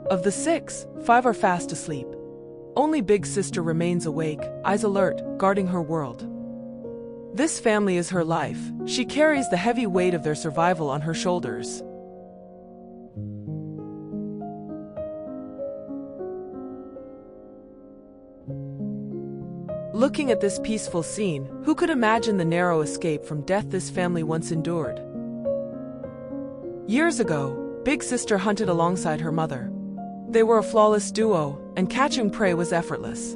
Of the six, five are fast asleep. Only big sister remains awake, eyes alert, guarding her world. This family is her life. She carries the heavy weight of their survival on her shoulders. Looking at this peaceful scene, who could imagine the narrow escape from death this family once endured? Years ago, big sister hunted alongside her mother. They were a flawless duo, and catching prey was effortless.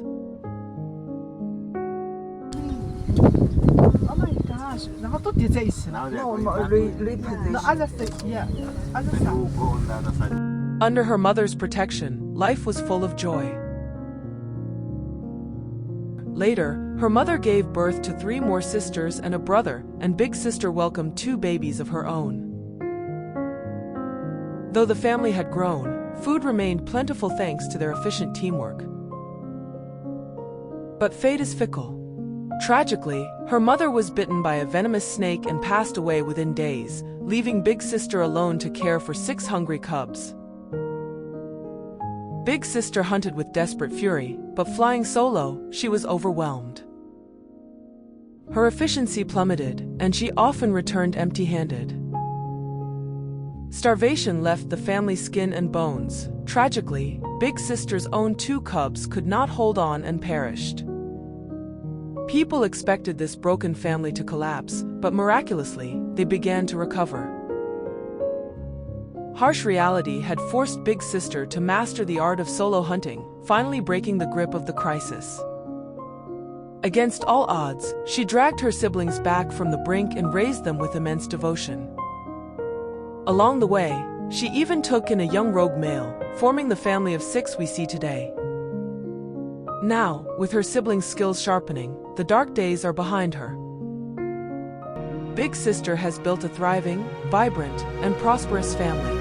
Oh my gosh, now to this. Under her mother's protection, life was full of joy. Later, her mother gave birth to 3 more sisters and a brother, and big sister welcomed 2 babies of her own. Though the family had grown, food remained plentiful thanks to their efficient teamwork. But fate is fickle. Tragically, her mother was bitten by a venomous snake and passed away within days, leaving big sister alone to care for 6 hungry cubs. Big sister hunted with desperate fury, but flying solo, she was overwhelmed. Her efficiency plummeted, and she often returned empty-handed. Starvation left the family skin and bones. Tragically, big sister's own 2 cubs could not hold on and perished. People expected this broken family to collapse, but miraculously, they began to recover. Harsh reality had forced big sister to master the art of solo hunting, finally breaking the grip of the crisis. Against all odds, she dragged her siblings back from the brink and raised them with immense devotion. Along the way, she even took in a young rogue male, forming the family of 6 we see today. Now, with her siblings' skills sharpening, the dark days are behind her. Big sister has built a thriving, vibrant, and prosperous family.